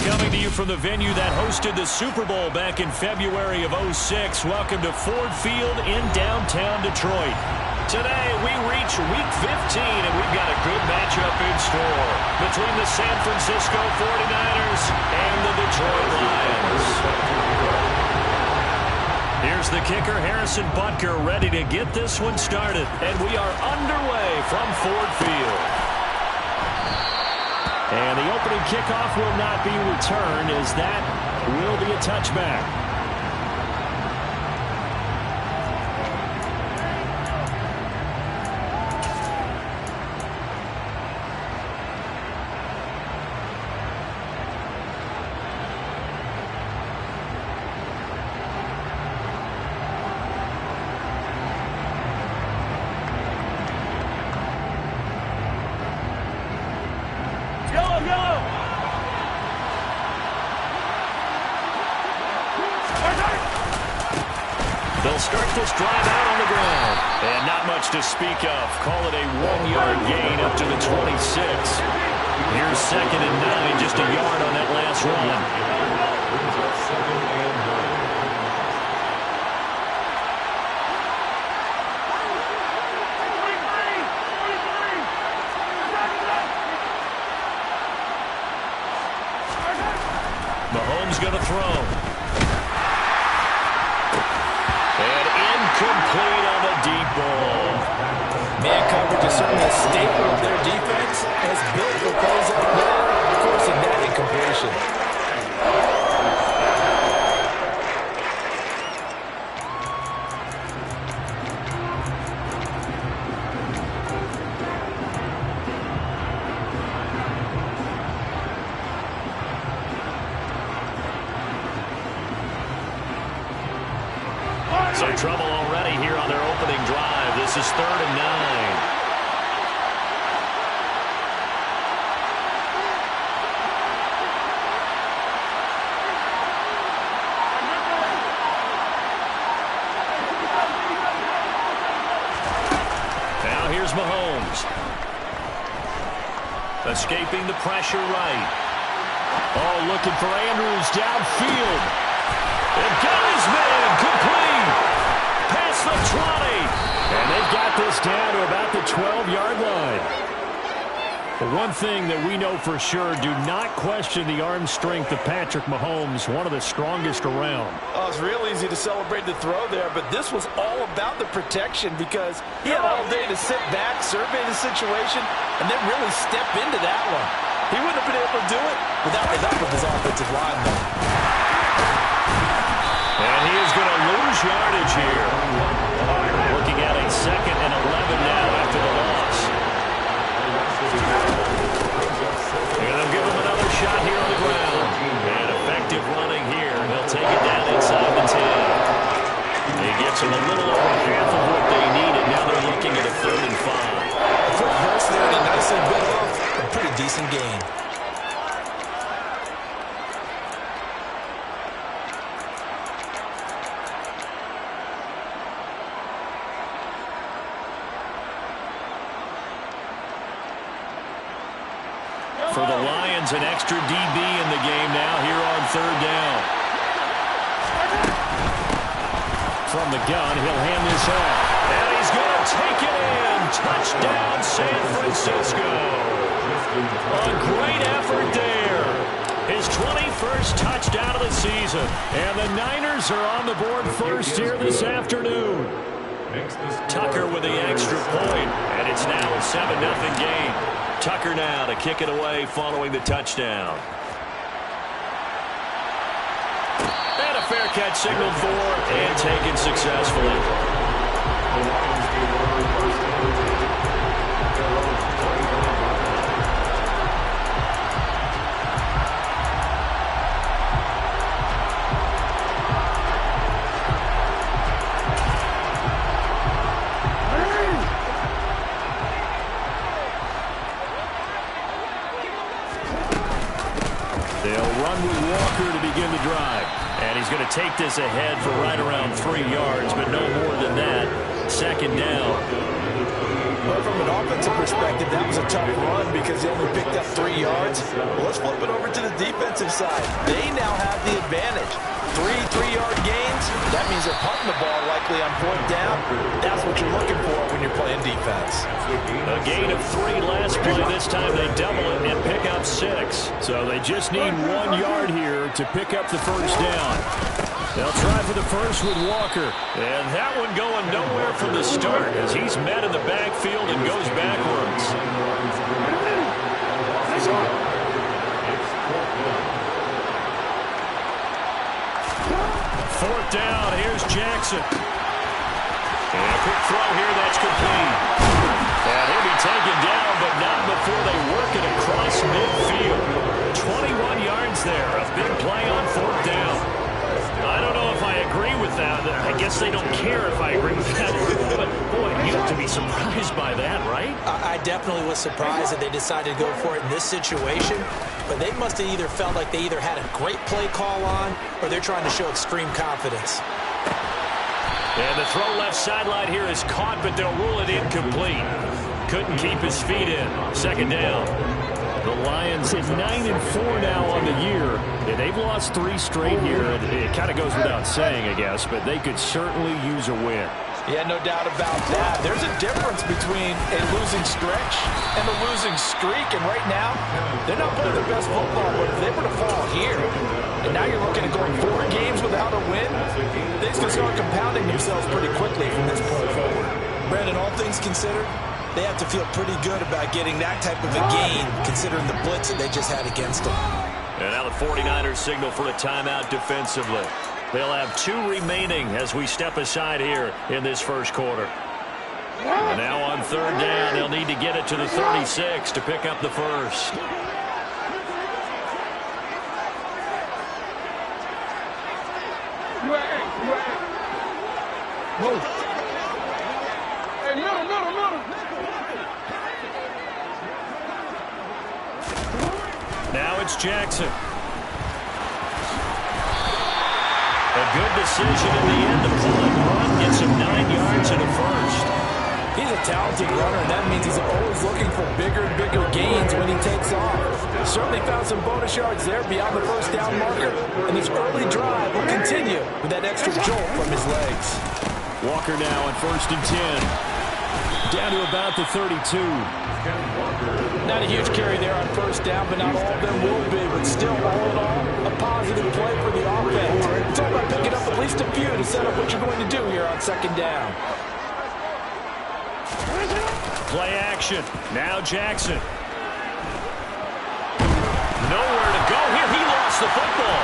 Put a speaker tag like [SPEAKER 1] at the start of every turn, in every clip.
[SPEAKER 1] Coming to you from the venue that hosted the Super Bowl back in February of '06. Welcome to Ford Field in downtown Detroit. Today, we reach Week 15, and we've got a good matchup in store between the San Francisco 49ers and the Detroit Lions. Here's the kicker, Harrison Butker, ready to get this one started. And we are underway from Ford Field. And the opening kickoff will not be returned, as that will be a touchback. They'll start this drive out on the ground. And not much to speak of. Call it a 1-yard gain up to the 26. Here's 2nd and 9, just a yard on that last run. Mahomes going to throw. Complete on the deep ball.
[SPEAKER 2] Man coverage is certainly a staple of their defense, as built for plays like that, forcing that incompletion.
[SPEAKER 1] Some trouble already here on their opening drive. This is 3rd and 9. Now here's Mahomes. Escaping the pressure right. Oh, looking for Andrews downfield. And got his man complete. Past the 20. And they've got this down to about the 12-yard line. But one thing that we know for sure, do not question the arm strength of Patrick Mahomes, one of the strongest around.
[SPEAKER 2] Oh, it's real easy to celebrate the throw there, but this was all about the protection because he had all day to sit back, survey the situation, and then really step into that one. He wouldn't have been able to do it without the help of his offensive line, though.
[SPEAKER 1] And he is going to lose yardage here. Looking at a 2nd and 11 now after the loss. And they'll give him another shot here on the ground. And effective running here. He'll take it down inside the 10. He gets him a little over half of what they needed. Now they're looking at a 3rd and 5.
[SPEAKER 2] A quick burst there and he nicely bit off a pretty decent gain.
[SPEAKER 1] For the Lions, an extra DB in the game now here on 3rd down. From the gun, he'll hand this off. And he's going to take it in. Touchdown, San Francisco. A great effort there. His 21st touchdown of the season. And the Niners are on the board first here this afternoon. Tucker with the extra point. And it's now a 7-0 game. Tucker now to kick it away following the touchdown. And a fair catch signaled for and taken successfully. They'll run with Walker to begin the drive. And he's going to take this ahead for right around 3 yards, but no more than that. 2nd down.
[SPEAKER 2] Well, from an offensive perspective, that was a tough run because he only picked up 3 yards. Well, let's flip it over to the defensive side, they now have the advantage. 3-3-yard gains, that means they're punting the ball likely on 4th down. That's what you're looking for when you're playing defense.
[SPEAKER 1] A gain of 3 last play. This time they double it and pick up 6. So they just need 1 yard here to pick up the first down. They'll try for the first with Walker. And that one going nowhere from the start as he's met in the backfield and goes backwards. 4th down. Here's Jackson. And a quick throw here. That's complete. And he'll be taken down, but not before they work it across midfield. 21 yards there. A big play on 4th down. I don't know if I agree with that. I guess they don't care if I agree with that. But, boy, you have to be surprised by that, right?
[SPEAKER 3] I definitely was surprised that they decided to go for it in this situation. But they must have either felt like they either had a great play call on or they're trying to show extreme confidence.
[SPEAKER 1] And the throw left sideline here is caught, but they'll rule it incomplete. Couldn't keep his feet in. 2nd down. The Lions at 9-4 now on the year. Yeah, they've lost 3 straight here. It kind of goes without saying, I guess, but they could certainly use a win.
[SPEAKER 2] Yeah, no doubt about that. There's a difference between a losing stretch and a losing streak, and right now, they're not playing their best football, but if they were to fall here, and now you're looking at going 4 games without a win, things can start compounding themselves pretty quickly from this point forward.
[SPEAKER 3] Brandon, all things considered, they have to feel pretty good about getting that type of a gain, considering the blitz that they just had against them.
[SPEAKER 1] And now the 49ers signal for a timeout defensively. They'll have 2 remaining as we step aside here in this first quarter. And now on 3rd down, they'll need to get it to the 36 to pick up the first. Now it's Jackson. A good decision in the end to pull it run, get some 9 yards and a first.
[SPEAKER 2] He's a talented runner, and that means he's always looking for bigger and bigger gains when he takes off. Certainly found some bonus yards there beyond the first down marker, and this early drive will continue with that extra jolt from his legs.
[SPEAKER 1] Walker now on 1st and 10. Down to about the 32.
[SPEAKER 2] Not a huge carry there on 1st down, but not all of them will be. But still, all in all, a positive play for the offense. It's all about picking up at least a few to set up what you're going to do here on 2nd down.
[SPEAKER 1] Play action. Now Jackson. Nowhere to go here. He lost the football.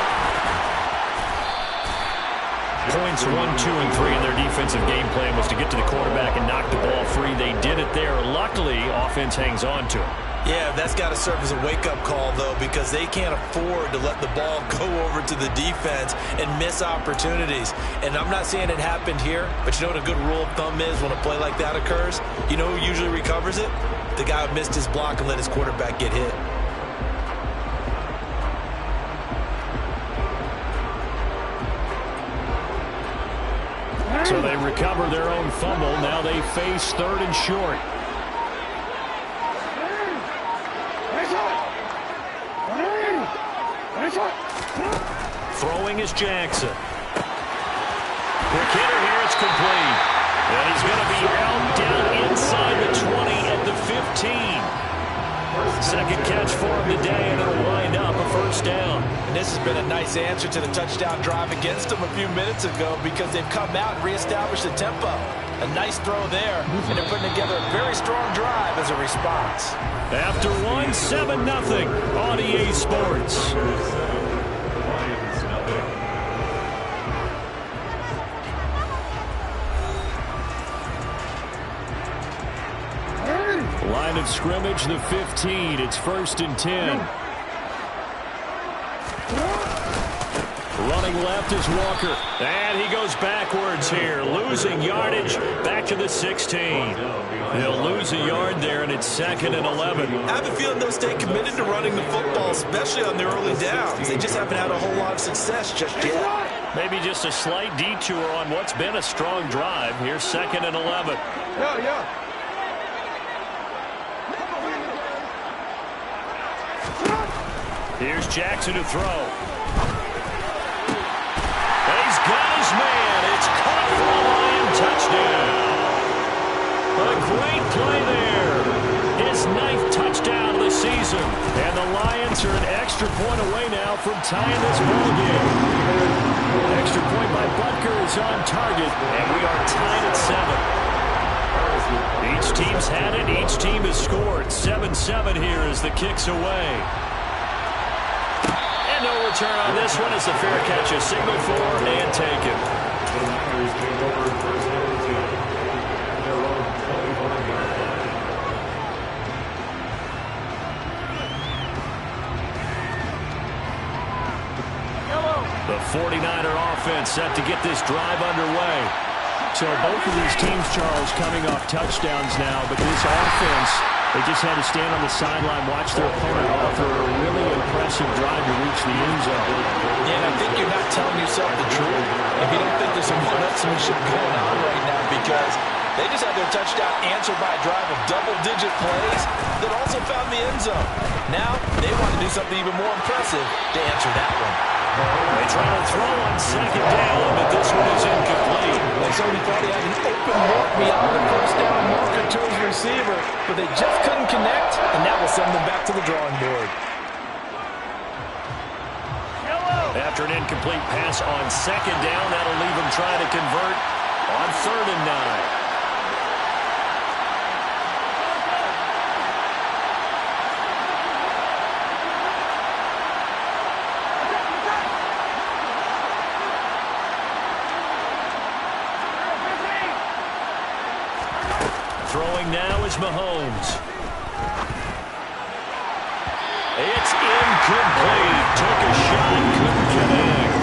[SPEAKER 1] Points 1, 2, and 3 in their defensive game plan was to get to the quarterback and knock the ball free. They did it there. Luckily, offense hangs on to it.
[SPEAKER 3] Yeah, that's got to serve as a wake-up call, though, because they can't afford to let the ball go over to the defense and miss opportunities. And I'm not saying it happened here, but you know what a good rule of thumb is when a play like that occurs? You know who usually recovers it? The guy who missed his block and let his quarterback get hit.
[SPEAKER 1] So they recover their own fumble. Now they face 3rd and short. Throwing is Jackson. Quick hitter here. It's complete. And he's going to be held down inside the 20 at the 15. 2nd catch for him today, and it'll wind up a first down.
[SPEAKER 2] And this has been a nice answer to the touchdown drive against them a few minutes ago because they've come out and reestablished the tempo. A nice throw there, and they're putting together a very strong drive as a response.
[SPEAKER 1] After 7-0 on EA Sports. Line of scrimmage, the 15. It's 1st and 10. Running left is Walker. And he goes backwards here. Losing yardage back to the 16. They'll lose a yard there, and it's 2nd and 11.
[SPEAKER 3] I have a feeling they'll stay committed to running the football, especially on the early downs. They just haven't had a whole lot of success just yet.
[SPEAKER 1] Maybe just a slight detour on what's been a strong drive. Here's 2nd and 11.
[SPEAKER 2] Yeah.
[SPEAKER 1] Here's Jackson to throw. And he's got his man. It's caught for a Lion touchdown. A great play there. His 9th touchdown of the season. And the Lions are an extra point away now from tying this ballgame. Extra point by Butker is on target, and we are tied at 7. Each team's had it. Each team has scored. 7-7 here as the kick's away. And no return on this one as the fair catch is signaled for and taken. The 49er offense set to get this drive underway. So both of these teams, Charles, coming off touchdowns now, but this offense, they just had to stand on the sideline, watch their opponent offer a really impressive drive to reach the end zone.
[SPEAKER 2] Yeah, and I think you're not telling yourself the truth if you don't think there's some one-upsmanship going on right now, because they just had their touchdown answered by a drive of double-digit plays that also found the end zone. Now they want to do something even more impressive to answer that one.
[SPEAKER 1] They try to throw on second down, but this one is incomplete.
[SPEAKER 2] They certainly thought he had an open look beyond the first down marker to his receiver, but they just couldn't connect, and that will send them back to the drawing board.
[SPEAKER 1] After an incomplete pass on second down, that'll leave them trying to convert on 3rd and 9. Throwing now is Mahomes. It's incomplete. Took a shot, couldn't connect.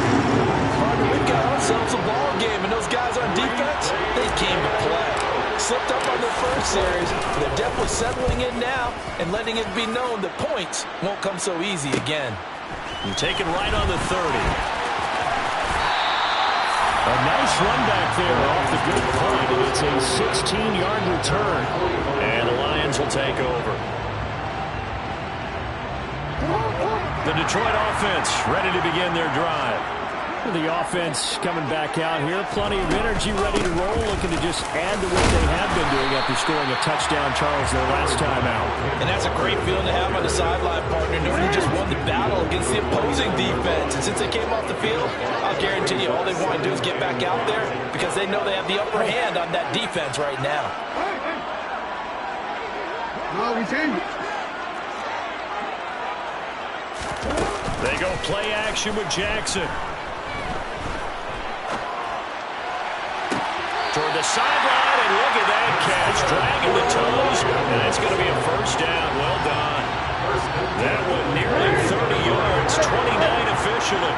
[SPEAKER 2] We've got ourselves a ball game, and those guys on defense, they came to play. Slipped up on their first series. They're definitely settling in now and letting it be known that points won't come so easy again.
[SPEAKER 1] You take it right on the 30. A nice run back there off the good punt, and it's a 16-yard return. And the Lions will take over. The Detroit offense ready to begin their drive. The offense coming back out here. Plenty of energy, ready to roll, looking to just add to what they have been doing after scoring a touchdown, Charles, their last time out.
[SPEAKER 2] And that's a great feeling to have on the sideline, partner, knowing you just won the battle against the opposing defense. And since they came off the field, I'll guarantee you all they want to do is get back out there because they know they have the upper hand on that defense right now.
[SPEAKER 1] They go play action with Jackson. Toward the sideline, and look at that catch. Dragging the toes, and it's going to be a first down. Well done. That one nearly 30 yards, 29 officially.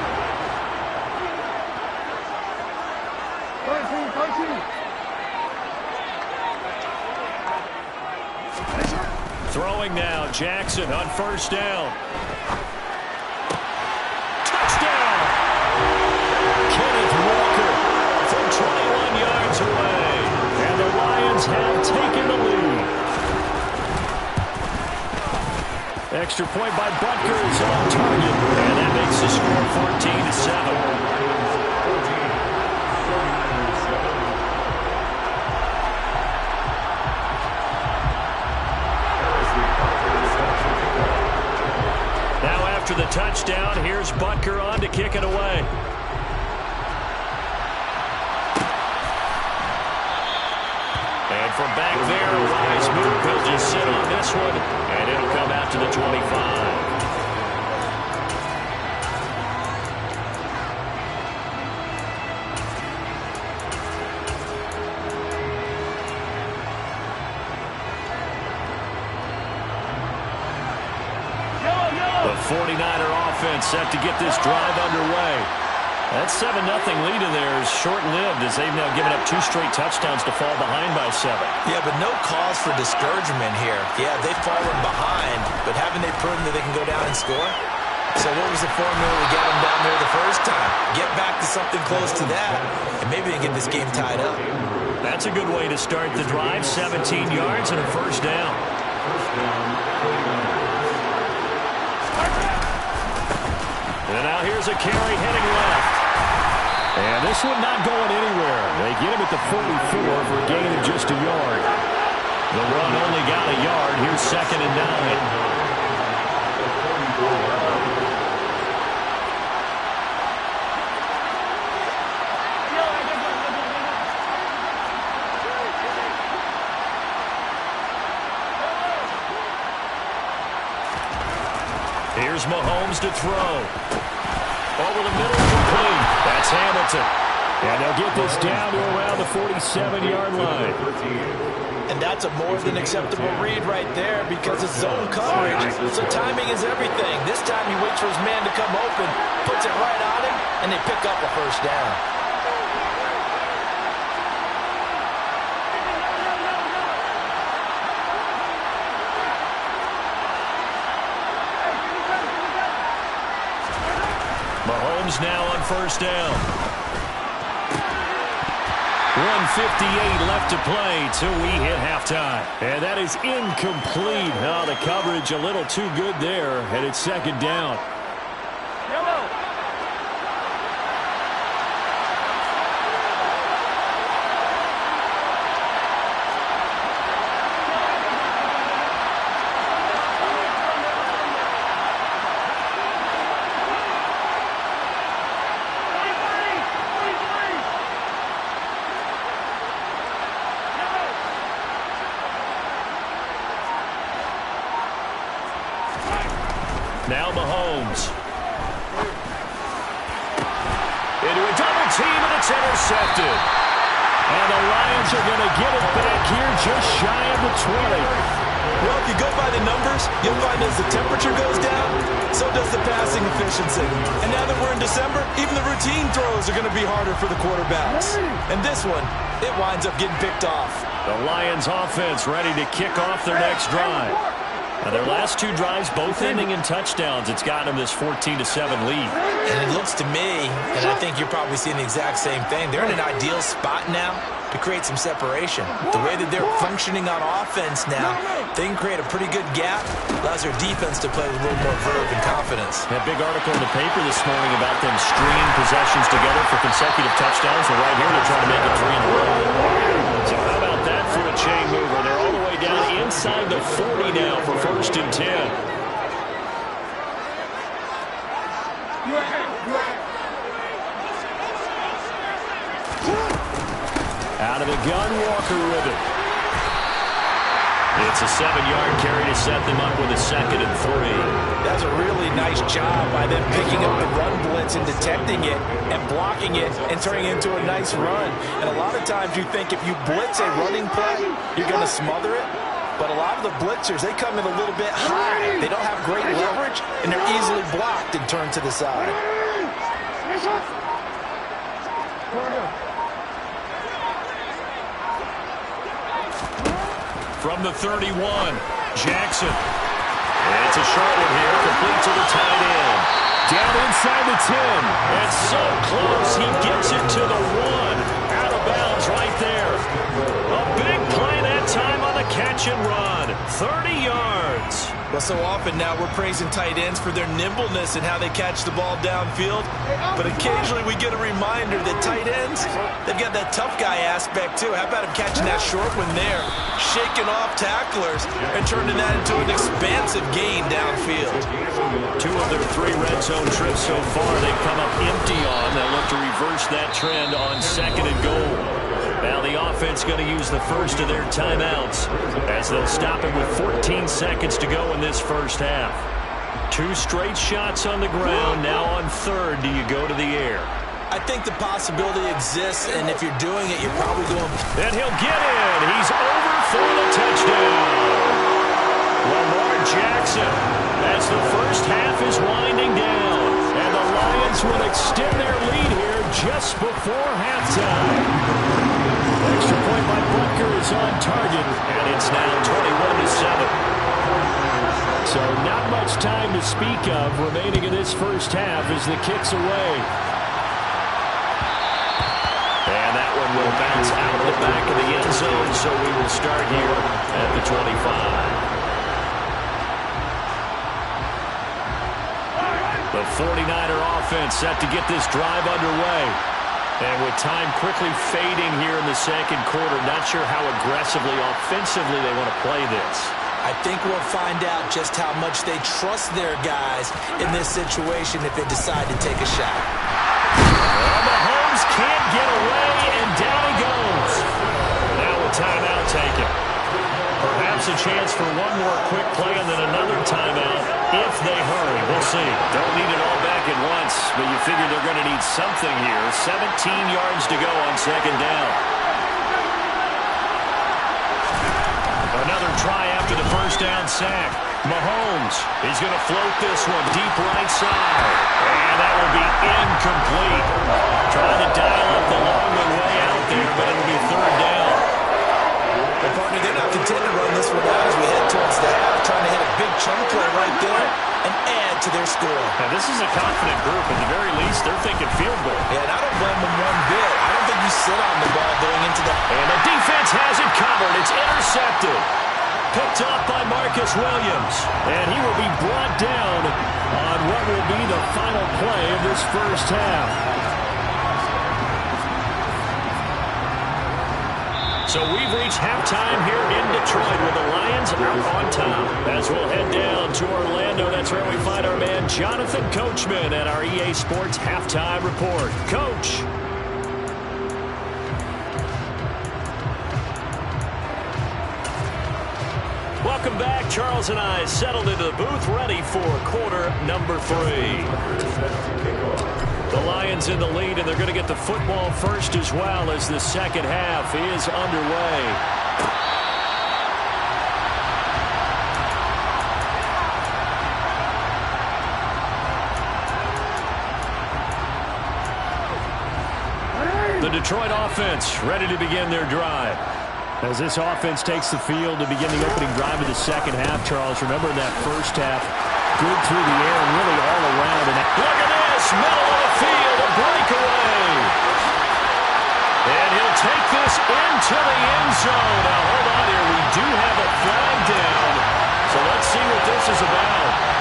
[SPEAKER 1] Throwing now, Jackson on first down. Touchdown! Kenneth Walker from 21 yards away. And the Lions have taken the lead. Extra point by Butker is on target. And that makes the score 14-7. After the touchdown, here's Butker on to kick it away. And from back there, a wise move. He'll just sit on this one, and it'll come out to the 25. The 49er offense set to get this drive underway. That 7-0 lead in there is short-lived as they've now given up 2 straight touchdowns to fall behind by 7.
[SPEAKER 3] Yeah, but no cause for discouragement here. Yeah, they've fallen behind, but haven't they proven that they can go down and score? So what was the formula to get them down there the first time? Get back to something close to that, and maybe they get this game tied up.
[SPEAKER 1] That's a good way to start the drive. 17 yards and a first down. And now here's a carry heading left. And this one not going anywhere. They get him at the 44 for a gain of just a yard. The run only got a yard. Here's 2nd and 9. Here's Mahomes to throw. Over the middle, complete. That's Hamilton. And they'll get this down to around the 47-yard line.
[SPEAKER 2] And that's a more than acceptable read right there because it's zone coverage. So timing is everything. This time he waits for his man to come open, puts it right on him, and they pick up a first down.
[SPEAKER 1] Mahomes now on first down. 1:58 left to play till we hit halftime. And that is incomplete. Oh, the coverage a little too good there, and it's 2nd down. Now Mahomes. Into a double team, and it's intercepted. And the Lions are going to get it back here just shy of the 20.
[SPEAKER 3] Well, if you go by the numbers, you'll find as the temperature goes down, so does the passing efficiency. And now that we're in December, even the routine throws are going to be harder for the quarterbacks. And this one, it winds up getting picked off.
[SPEAKER 1] The Lions offense ready to kick off their next drive. Now their last 2 drives, both ending in touchdowns. It's gotten them this 14-7 lead.
[SPEAKER 3] And it looks to me, and I think you're probably seeing the exact same thing, they're in an ideal spot now to create some separation. The way that they're functioning on offense now, they can create a pretty good gap, allows their defense to play with a little more verve and confidence.
[SPEAKER 1] That big article in the paper this morning about them stringing possessions together for consecutive touchdowns. And right here, they're trying to make it 3 in a row. So how about that for a chain mover? They're all the way down inside the 40 now for 1st and 10. Out of the gun, Walker with it. It's a 7-yard carry to set them up with a 2nd and 3.
[SPEAKER 2] That's a really nice job by them picking up the run blitz and detecting it and blocking it and turning it into a nice run. And a lot of times you think if you blitz a running play, you're going to smother it. But a lot of the blitzers, they come in a little bit high. They don't have great leverage, and they're easily blocked and turned to the side.
[SPEAKER 1] From the 31, Jackson. It's a short one here, complete to the tight end. Down inside the 10, and so close, he gets it to the 1. Out of bounds right there. A big play that time on the catch and run. 30 yards.
[SPEAKER 3] Well, so often now we're praising tight ends for their nimbleness and how they catch the ball downfield. But occasionally we get a reminder that tight ends, they've got that tough guy aspect too. How about him catching that short one there, shaking off tacklers, and turning that into an expansive gain downfield.
[SPEAKER 1] 2 of their 3 red zone trips so far they've come up empty on. They'll look to reverse that trend on 2nd and goal. Now the offense going to use the first of their timeouts as they'll stop it with 14 seconds to go in this first half. 2 straight shots on the ground. Now on 3rd, do you go to the air?
[SPEAKER 3] I think the possibility exists, and if you're doing it, you're probably going...
[SPEAKER 1] And he'll get in. He's over for the touchdown. Lamar Jackson, as the first half is winding down. And the Lions will extend their lead here just before halftime. Extra point by Butker is on target, and it's now 21-7. So not much time to speak of remaining in this first half as the kick's away. And that one will bounce out of the back of the end zone, so we will start here at the 25. The The 49er offense set to get this drive underway. And with time quickly fading here in the second quarter, not sure how aggressively, offensively they want to play this.
[SPEAKER 3] I think we'll find out just how much they trust their guys in this situation if they decide to take a shot.
[SPEAKER 1] Well, Mahomes can't get away, and down he goes. Now a timeout taken. Perhaps a chance for one more quick play and then another timeout if they hurry. We'll see. Don't need it all back at once, but you figure they're going to need something here. 17 yards to go on second down. Another try after the first down sack. Mahomes, he's going to float this one deep right side. And that will be incomplete. Trying to dial up the long way out there, but it'll be third down.
[SPEAKER 3] Well, partner, they're not content to run this one out as we head towards the half, trying to hit a big chunk play right there and add to their score.
[SPEAKER 1] Now, this is a confident group. At the very least, they're thinking field goal.
[SPEAKER 3] Yeah, and I don't blame them one bit. I don't think you sit on the ball going into the...
[SPEAKER 1] And the defense has it covered. It's intercepted. Picked up by Marcus Williams. And he will be brought down on what will be the final play of this first half. So we've reached halftime here in Detroit with the Lions out on top. As we'll head down to Orlando, that's where we find our man Jonathan Coachman at our EA Sports Halftime Report. Coach. Welcome back. Charles and I settled into the booth ready for quarter number 3. The Lions in the lead, and they're going to get the football first as well as the second half is underway. The Detroit offense ready to begin their drive. As this offense takes the field to begin the opening drive of the second half, Charles, remember in that first half, good through the air and really all around. And look at this, middle of the field, a breakaway. And he'll take this into the end zone. Now, hold on here. We do have a flag down. So let's see what this is about.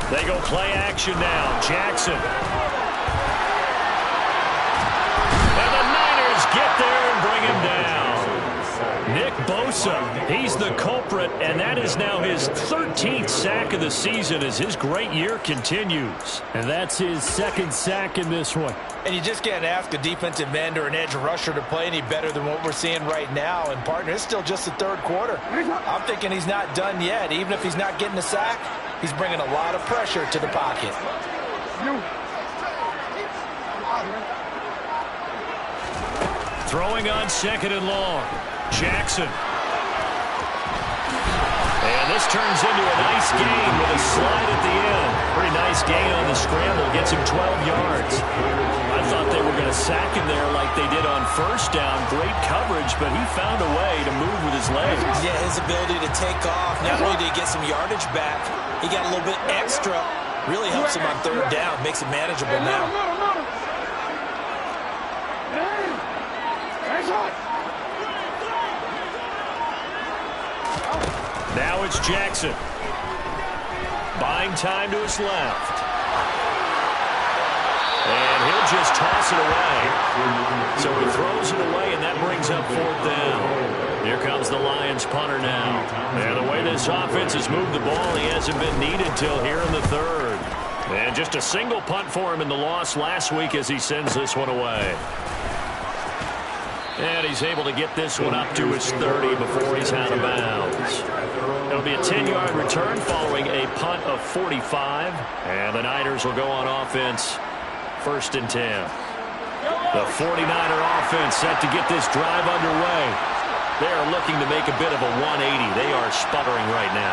[SPEAKER 1] They go play action now. Jackson. And the Niners get there and bring him down. Nick Bosa, he's the culprit, and that is now his 13th sack of the season as his great year continues. And that's his second sack in this one.
[SPEAKER 2] And you just can't ask a defensive end or an edge rusher to play any better than what we're seeing right now. And, partner, it's still just the third quarter. I'm thinking he's not done yet. Even if he's not getting a sack, he's bringing a lot of pressure to the pocket.
[SPEAKER 1] Throwing on second and long. Jackson. And this turns into a nice gain with a slide at the end. Pretty nice gain on the scramble. Gets him 12 yards. I thought they were going to sack him there like they did on first down. Great coverage, but he found a way to move with his legs.
[SPEAKER 3] Yeah, his ability to take off. Not only did he get some yardage back, he got a little bit extra. Really helps him on third down. Makes it manageable now.
[SPEAKER 1] Now it's Jackson. Buying time to his left. And he'll just toss it away. So he throws it away, and that brings up fourth down. Here comes the Lions punter now. And the way this offense has moved the ball, he hasn't been needed till here in the third. And just a single punt for him in the loss last week as he sends this one away. And he's able to get this one up to his 30 before he's out of bounds. It'll be a 10-yard return following a punt of 45. And the Niners will go on offense, 1st and 10. The 49er offense set to get this drive underway. They are looking to make a bit of a 180. They are sputtering right now.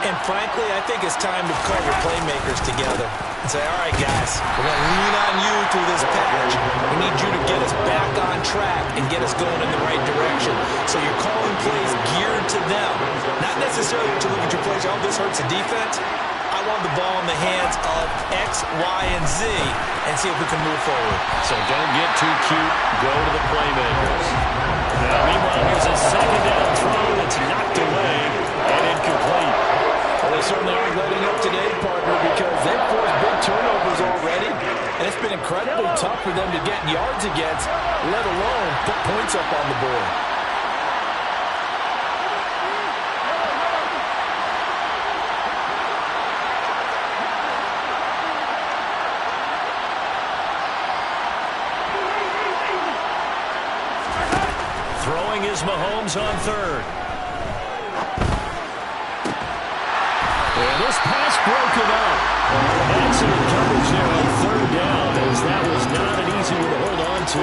[SPEAKER 3] And frankly, I think it's time to call your playmakers together and say, all right, guys, we're going to lean on you through this patch. We need you to get us back on track and get us going in the right direction. So you're calling plays geared to them, not necessarily to look at your plays, oh, this hurts the defense. I want the ball in the hands of X, Y, and Z and see if we can move forward.
[SPEAKER 1] So don't get too cute. Go to the playmakers. Now, meanwhile, here's a second down throw that's knocked away and incomplete.
[SPEAKER 2] Well, they certainly aren't letting up today, partner, because they've forced big turnovers already, and it's been incredibly tough for them to get yards against, let alone put points up on the board.
[SPEAKER 1] Throwing is Mahomes on third. And this pass broken up. Excellent coverage there on third down, as that was not an easy one to hold on to.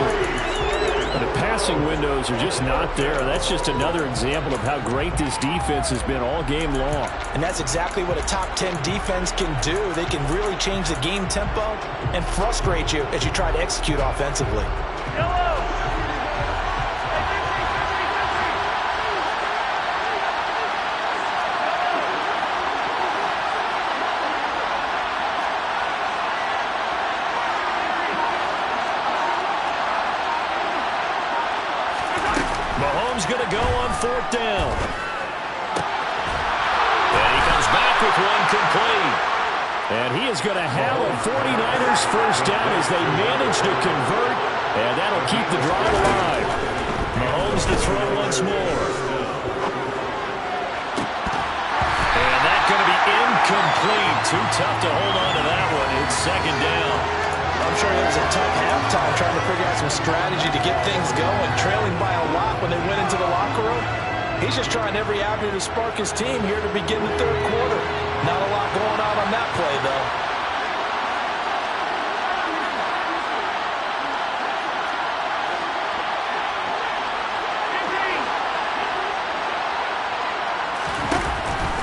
[SPEAKER 1] But the passing windows are just not there. That's just another example of how great this defense has been all game long.
[SPEAKER 3] And that's exactly what a top 10 defense can do. They can really change the game tempo and frustrate you as you try to execute offensively.
[SPEAKER 1] Mahomes going to go on fourth down. And he comes back with one complete. And he is going to have a 49ers first down as they manage to convert. And that'll keep the drive alive. Mahomes to throw once more. And that's going to be incomplete. Too tough to hold on to that one. It's second down.
[SPEAKER 2] I'm sure it was a tough halftime trying to figure out some strategy to get things going, trailing by a lot when they went into the locker room. He's just trying every avenue to spark his team here to begin the third quarter. Not a lot going on that play, though.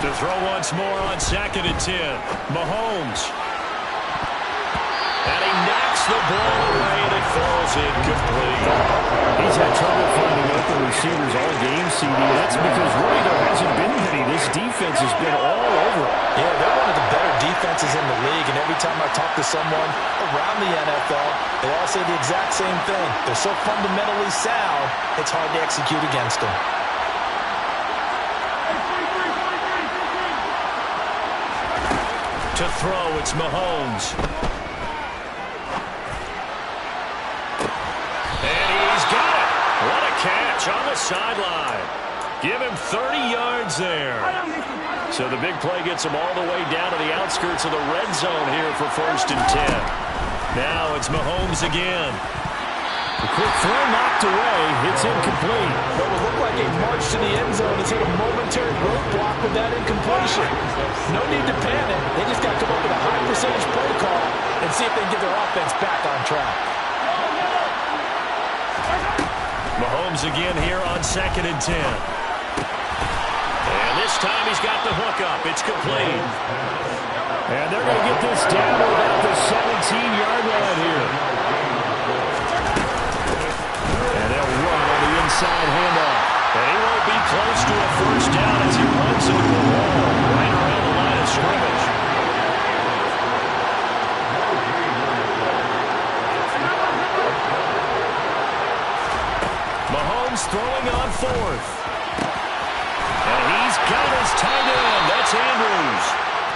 [SPEAKER 1] To throw once more on second and 10. Mahomes. And he knocks the ball away, and it falls incomplete. He's had trouble finding open receivers all game, CD. That's because really there hasn't been many. This defense has been all over it.
[SPEAKER 2] Yeah, they're one of the better defenses in the league, and every time I talk to someone around the NFL, they all say the exact same thing. They're so fundamentally sound, it's hard to execute against them.
[SPEAKER 1] To throw, it's Mahomes. What a catch on the sideline. Give him 30 yards there. So the big play gets him all the way down to the outskirts of the red zone here for first and 10. Now it's Mahomes again. The quick throw knocked away. It's incomplete.
[SPEAKER 2] What would look like a march to the end zone has hit a momentary roadblock with that incompletion. No need to panic. They just got to come up with a high percentage play call and see if they can get their offense back on track.
[SPEAKER 1] Mahomes again here on second and 10. And this time he's got the hook up. It's complete. And they're going to get this down to about the 17-yard line here. And they'll run on the inside handoff. And he won't be close to a first down as he runs into the wall right around the line of scrimmage. Mahomes throwing on fourth. And he's got his tight end. That's Andrews.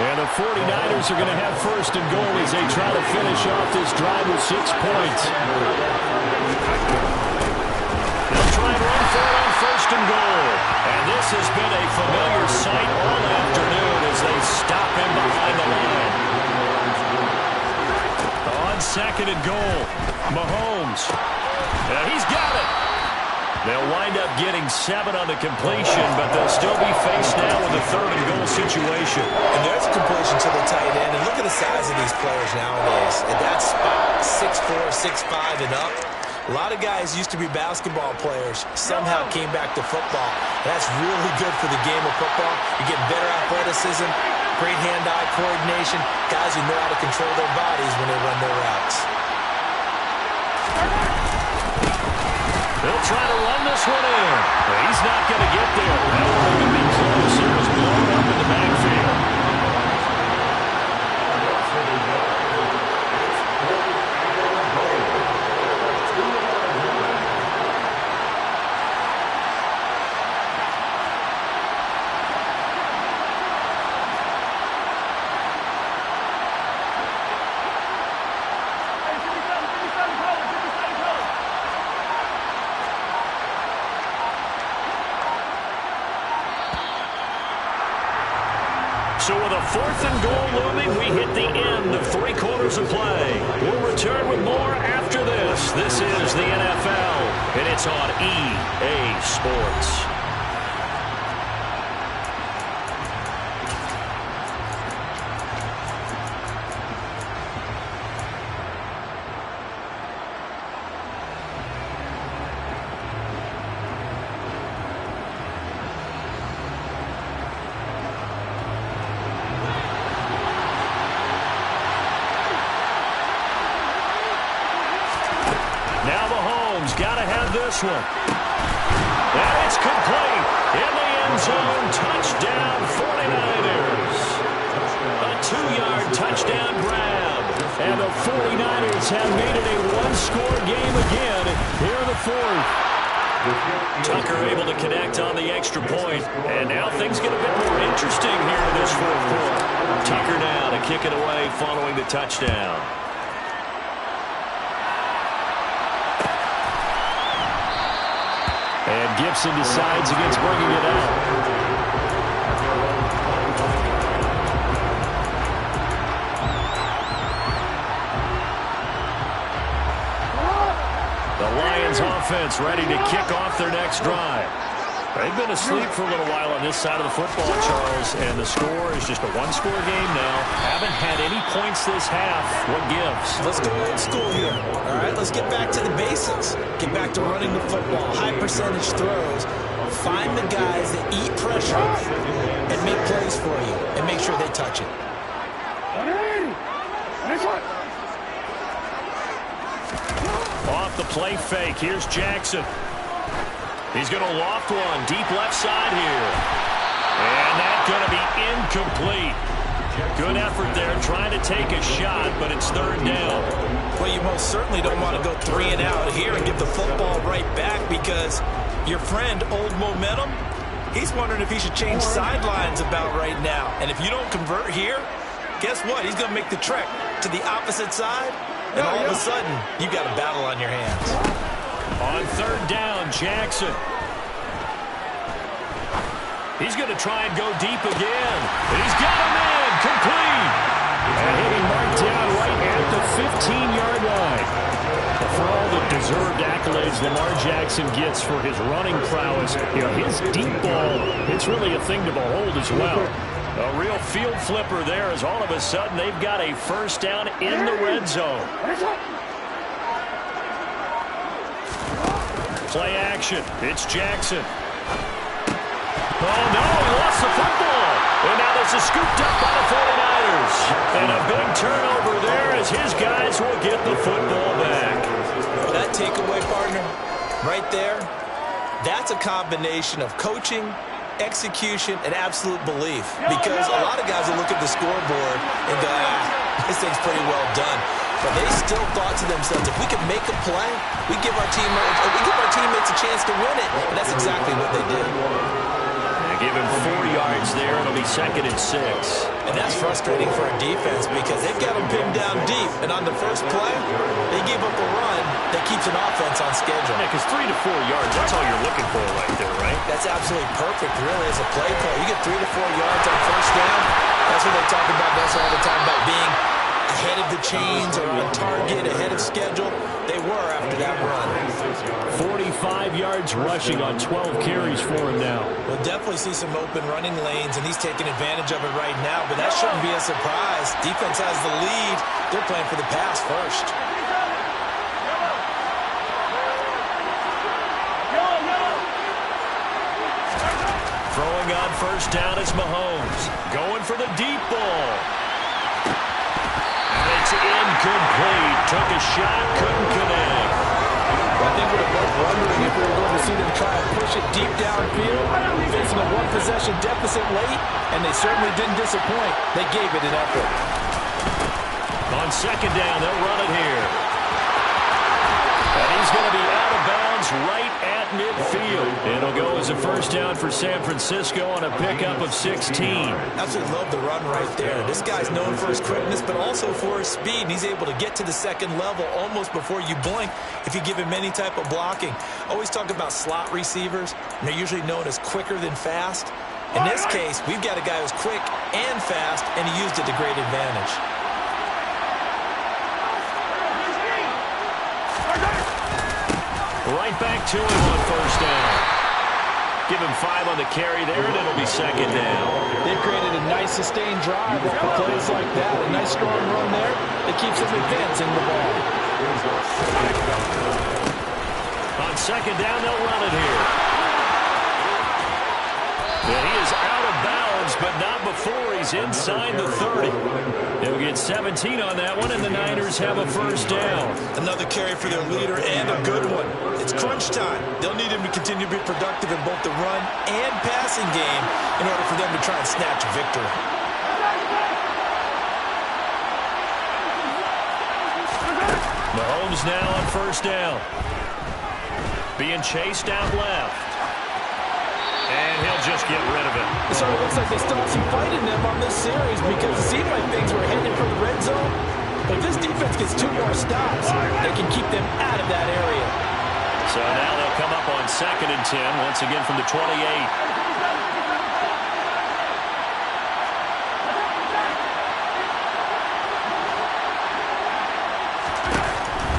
[SPEAKER 1] And the 49ers are going to have first and goal as they try to finish off this drive with 6 points. They'll try and run for it on first and goal. And this has been a familiar sight all afternoon as they stop him behind the line. On second and goal, Mahomes. And he's got it. They'll wind up getting 7 on the completion, but they'll still be faced now with a third and goal situation.
[SPEAKER 3] And there's a completion to the tight end. And look at the size of these players nowadays. At that spot, 6'4", 6'5", and up. A lot of guys used to be basketball players, somehow came back to football. That's really good for the game of football. You get better athleticism, great hand-eye coordination, guys who know how to control their bodies when they run their routes.
[SPEAKER 1] They'll try to run this one in. But he's not going to get there. That won't even be close. It was blown up in the backfield. So with a 4th and goal looming, we hit the end of 3 quarters of play. We'll return with more after this. This is the NFL, and it's on EA Sports. This one. And it's complete. In the end zone. Touchdown 49ers. A 2-yard touchdown grab. And the 49ers have made it a 1-score game again here in the 4th. Tucker able to connect on the extra point. And now things get a bit more interesting here in this 4th quarter. Tucker now to kick it away following the touchdown. And Gibson decides against bringing it out. The Lions offense ready to kick off their next drive. They've been asleep for a little while on this side of the football, Charles, and the score is just a 1-score game now. Haven't had any points this half. What gives?
[SPEAKER 3] Let's go old school here. All right, let's get back to the basics. Get back to running the football, high percentage throws. Find the guys that eat pressure and make plays for you and make sure they touch it.
[SPEAKER 1] Off the play fake. Here's Jackson. He's going to loft one deep left side here. And that's going to be incomplete. Good effort there trying to take a shot, but it's 3rd down.
[SPEAKER 3] Well, you most certainly don't want to go 3 and out here and give the football right back because your friend, Old Momentum, he's wondering if he should change sidelines about right now. And if you don't convert here, guess what? He's going to make the trek to the opposite side, and all of a sudden, you got a battle on your hands.
[SPEAKER 1] On 3rd down, Jackson. He's going to try and go deep again. And he's got him in. Complete. And hitting marked down right at the 15-yard line. For all the deserved accolades Lamar Jackson gets for his running prowess, his deep ball, it's really a thing to behold as well. A real field flipper there as all of a sudden they've got a 1st down in the red zone. Play action. It's Jackson. Oh, no, he lost the football. And now this is scooped up by the 49ers. And a big turnover there as his guys will get the football back.
[SPEAKER 3] That takeaway, partner, right there, that's a combination of coaching, execution, and absolute belief. Because a lot of guys will look at the scoreboard and go, this thing's pretty well done. But they still thought to themselves, if we can make a play, we give our teammates a chance to win it. And that's exactly what they did.
[SPEAKER 1] They give him 4 yards there. It'll be 2nd and 6.
[SPEAKER 3] And that's frustrating for a defense because they've got them pinned down deep. And on the first play, they gave up a run that keeps an offense on schedule.
[SPEAKER 1] Yeah, because 3 to 4 yards, that's all you're looking for right there, right?
[SPEAKER 3] That's absolutely perfect, really, as a play call. You get 3 to 4 yards on 1st down. That's what they talk about. That's all the time about being ahead of the chains or on target, ahead of schedule. They were after that run.
[SPEAKER 1] 45 yards rushing on 12 carries for him now.
[SPEAKER 3] We'll definitely see some open running lanes, and he's taking advantage of it right now, but that shouldn't be a surprise. Defense has the lead. They're playing for the pass first.
[SPEAKER 1] Throwing on 1st down is Mahomes. Going for the deep ball. It's incomplete. Took a shot, couldn't connect.
[SPEAKER 2] I think we're both wondering if we were going to see them try and push it deep downfield, facing a 1-possession deficit late, and they certainly didn't disappoint. They gave it an effort.
[SPEAKER 1] On 2nd down, they'll run it here. And he's going to be out of bounds right at midfield. It'll go as a 1st down for San Francisco on a pickup of 16.
[SPEAKER 3] Absolutely love the run right there. This guy's known for his quickness, but also for his speed. And he's able to get to the 2nd level almost before you blink if you give him any type of blocking. Always talk about slot receivers, and they're usually known as quicker than fast. In this case, we've got a guy who's quick and fast, and he used it to great advantage.
[SPEAKER 1] Right back to him on first down. Give him 5 on the carry there, and it'll be second down.
[SPEAKER 2] They created a nice sustained drive off of plays like that. A nice strong run there. It keeps them advancing the ball.
[SPEAKER 1] On second down, they'll run it here. And he is out of bounds, but not before he's inside the 30. He'll get 17 on that one, and the Niners have a first down.
[SPEAKER 3] Another carry for their leader, and a good one. It's crunch time. They'll need him to continue to be productive in both the run and passing game in order for them to try and snatch victory.
[SPEAKER 1] Mahomes now on first down. Being chased out left. And he'll just get rid of it.
[SPEAKER 2] It sort of looks like they still have some fight in them on this series because it seemed like things were headed for the red zone. But if this defense gets 2 more stops, they can keep them out of that area.
[SPEAKER 1] So now they'll come up on second and 10, once again from the 28.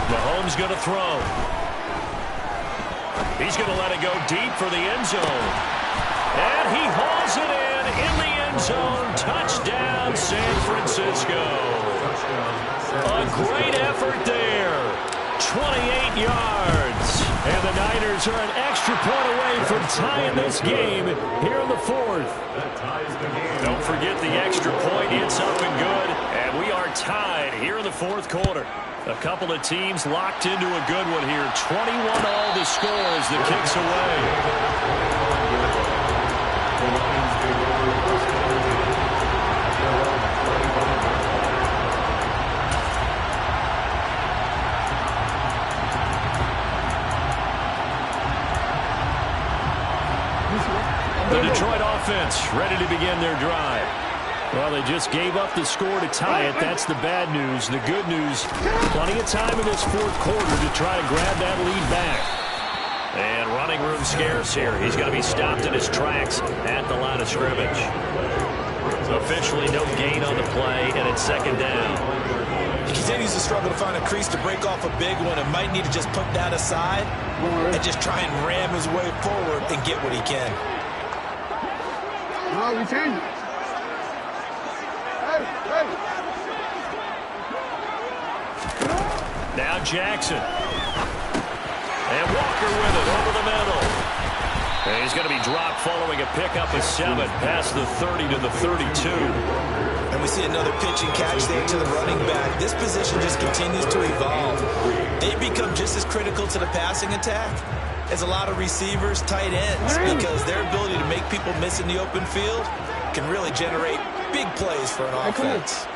[SPEAKER 1] Mahomes going to throw. He's going to let it go deep for the end zone. And he hauls it in the end zone. Touchdown, San Francisco. A great effort there. 28 yards. And the Niners are an extra point away from tying this game here in the 4th. Don't forget the extra point. It's up and good. And we are tied here in the 4th quarter. A couple of teams locked into a good one here. 21 all the score as the kick's away. The Detroit offense ready to begin their drive. Well, they just gave up the score to tie it. That's the bad news. The good news, plenty of time in this 4th quarter to try to grab that lead back. And running room scarce here. He's going to be stopped in his tracks at the line of scrimmage. Officially no gain on the play, and it's second down.
[SPEAKER 3] He continues to struggle to find a crease to break off a big one and might need to just put that aside and just try and ram his way forward and get what he can.
[SPEAKER 4] No, we changed. Hey.
[SPEAKER 1] Now Jackson. And Walker with it over the middle. And he's going to be dropped following a pickup of 7 past the 30 to the 32.
[SPEAKER 3] And we see another pitch and catch there to the running back. This position just continues to evolve. They become just as critical to the passing attack as a lot of receivers, tight ends, because their ability to make people miss in the open field can really generate big plays for an offense.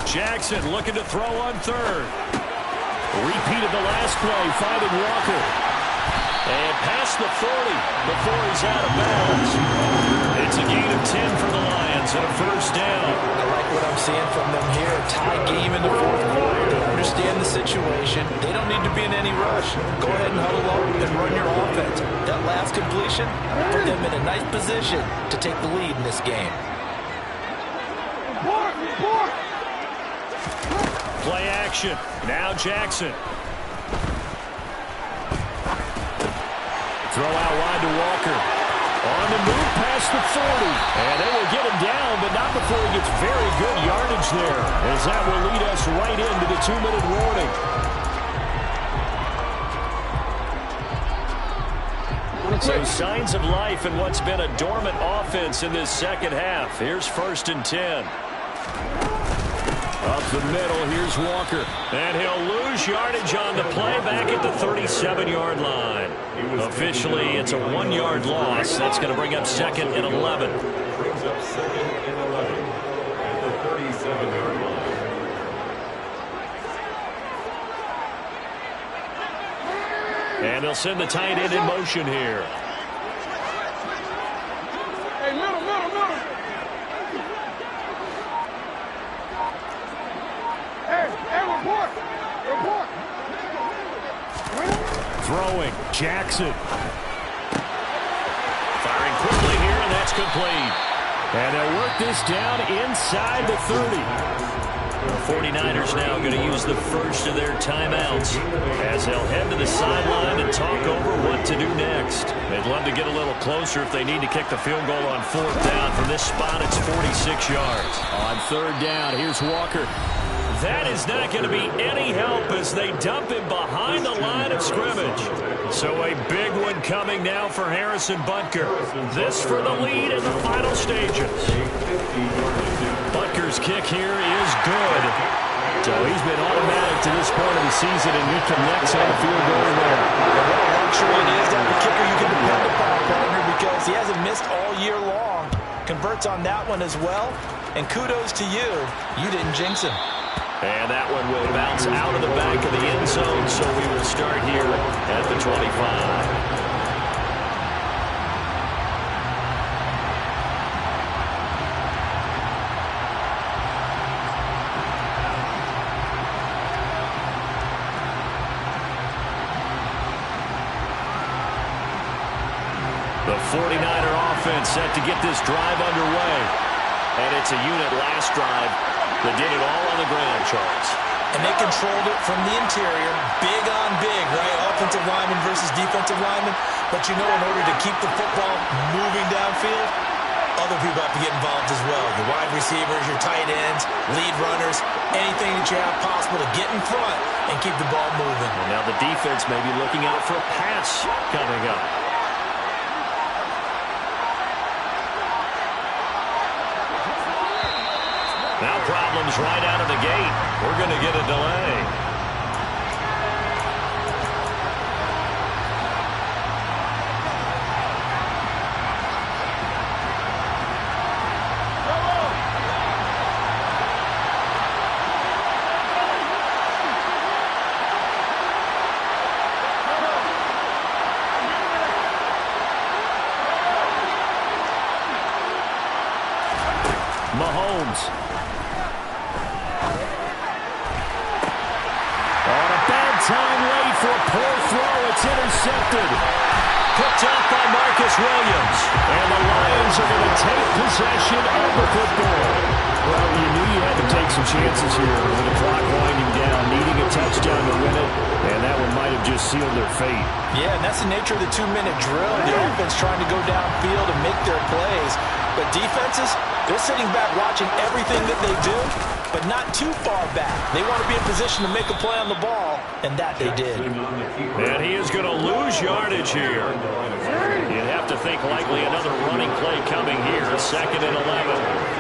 [SPEAKER 1] Jackson looking to throw on third. Repeated the last play, finding Walker. And past the 40 before he's out of bounds. It's a gain of 10 for the Lions and a first down.
[SPEAKER 2] I like what I'm seeing from them here. A tie game in the 4th quarter. They understand the situation. They don't need to be in any rush. Go ahead and huddle up and run your offense. That last completion put them in a nice position to take the lead in this game.
[SPEAKER 1] Play action. Now Jackson. Throw out wide to Walker. On the move past the 40. And they will get him down, but not before he gets very good yardage there, as that will lead us right into the 2-minute warning. So signs of life in what's been a dormant offense in this second half. Here's 1st and 10. Up the middle, here's Walker. And he'll lose yardage on the play back at the 37-yard line. Officially, it's a 1-yard loss. That's going to bring up 2nd and 11.
[SPEAKER 4] Brings up 2nd and 11 at the 37-yard line.
[SPEAKER 1] And they'll send the tight end in motion here.
[SPEAKER 4] Hey, middle. Hey, report.
[SPEAKER 1] Throwing, Jackson. Firing quickly here, and that's complete. And they'll work this down inside the 30. The 49ers now going to use the first of their timeouts as they'll head to the sideline and talk over what to do next. They'd love to get a little closer if they need to kick the field goal on 4th down. From this spot, it's 46 yards. On 3rd down, here's Walker. That is not going to be any help as they dump him behind the line of scrimmage. So a big one coming now for Harrison Butker. This for the lead in the final stages. Butker's kick here is good. So he's been automatic to this point of the season, and he connects on the field goal there.
[SPEAKER 2] What a luxury it is to have a kicker you can depend upon, partner, because he hasn't missed all year long. Converts on that one as well, and kudos to you. You didn't jinx him.
[SPEAKER 1] And that one will bounce out of the back of the end zone, so we will start here at the 25. The 49er offense set to get this drive underway. And it's a unit last drive that did it all on the ground, Charles.
[SPEAKER 3] And they controlled it from the interior, big on big, right? Offensive lineman versus defensive lineman. But you know, in order to keep the football moving downfield, other people have to get involved as well. Your wide receivers, your tight ends, lead runners, anything that you have possible to get in front and keep the ball moving.
[SPEAKER 1] And now the defense may be looking out for a pass coming up. Now problems right out of the gate. We're going to get a delay. Mahomes. Time late for a poor throw. It's intercepted. Picked up by Marcus Williams. And the Lions are going to take possession of the football. Well, you knew you had to take some chances here with the clock winding down, needing a touchdown to win it, and that one might have just sealed their fate.
[SPEAKER 2] Yeah, and that's the nature of the 2-minute drill. The offense trying to go downfield and make their plays. But defenses, they're sitting back watching everything that they do, but not too far back. They want to be in position to make a play on the ball, and that they did.
[SPEAKER 1] And he is going to lose yardage here. You'd have to think likely another running play coming here. 2nd and 11.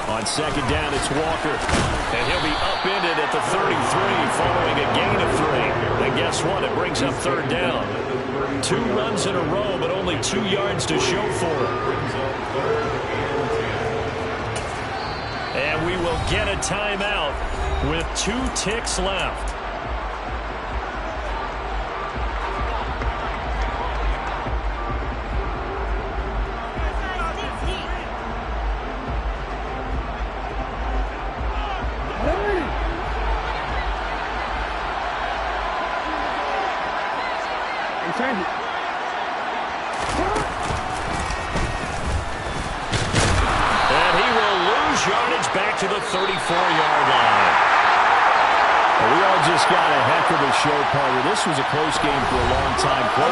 [SPEAKER 1] On 2nd down, it's Walker. And he'll be upended at the 33 following a gain of 3. And guess what? It brings up 3rd down. 2 runs in a row, but only 2 yards to show for it. And we will get a timeout with 2 ticks left. And he will lose yardage back to the 34-yard line. Well, we all just got a heck of a show, partner. This was a close game for a long time. Close